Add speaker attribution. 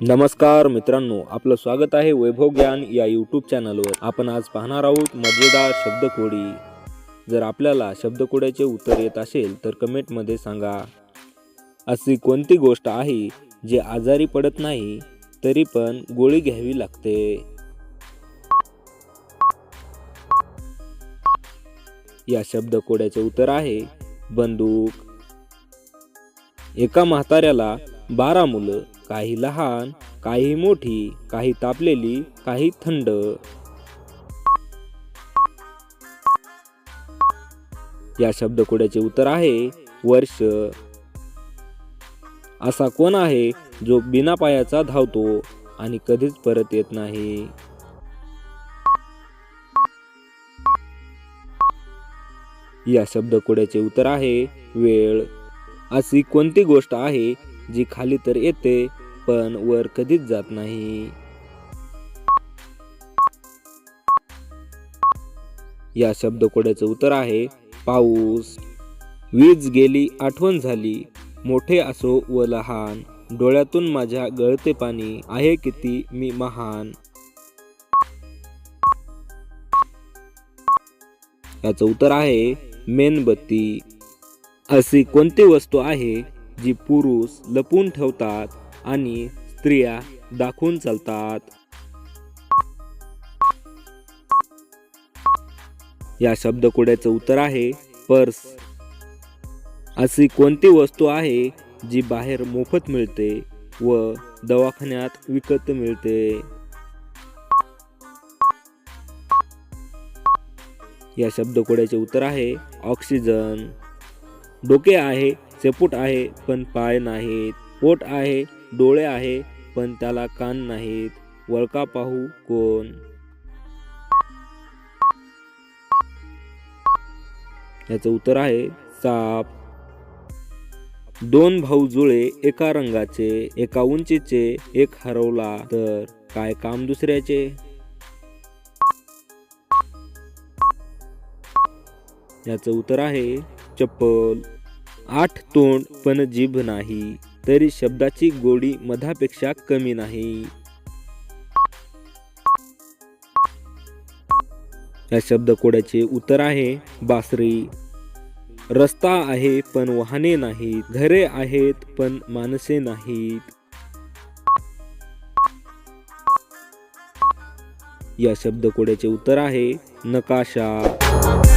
Speaker 1: नमस्कार मित्रांनो, आपलं स्वागत आहे वैभव ज्ञान या यूट्यूब चॅनलवर। आपण आज पाहणार आहोत मजेदार शब्दकोडी। जर आपल्याला शब्दकोड्याचे उत्तर येत असेल तर कमेंटमध्ये सांगा। अशी कोणती गोष्ट आहे जी आजारी पडत नाही तरी पण गोळी घ्यावी लागते? या शब्दकोड्याचे उत्तर आहे बंदूक। एका म्हाताऱ्याला 12 मुलं, काही लहान, काही मोठी, काही तापलेली, काही थंड। या शब्दकोड्याचे उत्तर आहे वर्ष। असा कोण आहे जो बिना पायाचा धावतो आणि कधीच परत येत नाही? या शब्दकोड्याचे उत्तर आहे वेळ। अशी कोणती गोष्ट आहे जी खाली तर येते पण वर कधीच जात नाही? या शब्दकोड्याचं उत्तर आहे पाऊस। वीज गेली आठवण झाली, मोठे असो व लहान, डोळ्यातून माझ्या गळते पाणी, आहे किती मी महान। याचं उत्तर आहे मेणबत्ती। अशी कोणती वस्तू आहे जी पुरुष लपून ठेवतात आणि स्त्रिया दाखवून चालतात? या शब्दकोड्याचं उत्तर आहे पर्स। अशी कोणती वस्तू आहे जी बाहेर मोफत मिळते व दवाखान्यात विकत मिळते? या शब्दकोड्याचे उत्तर आहे ऑक्सिजन। डोके आहे, शेपूट आहे पण पाय नाहीत, पोट आहे, डोळे आहे पण त्याला कान नाहीत, वळका पाहू कोण? याचं उत्तर आहे साप। 2 भाऊ जुळे एका रंगाचे, एका उंचीचे, एक हरवला तर काय काम दुसऱ्याचे? याचं उत्तर आहे चप्पल। 8 तोंड पण जीभ नाही, तरी शब्दाची गोडी मधापेक्षा कमी नाही। या शब्दकोड्याचे उत्तर आहे बासरी। रस्ता आहे पण वाहने नाहीत, घरे आहेत पण माणसे नाहीत। या शब्दकोड्याचे उत्तर आहे नकाशा।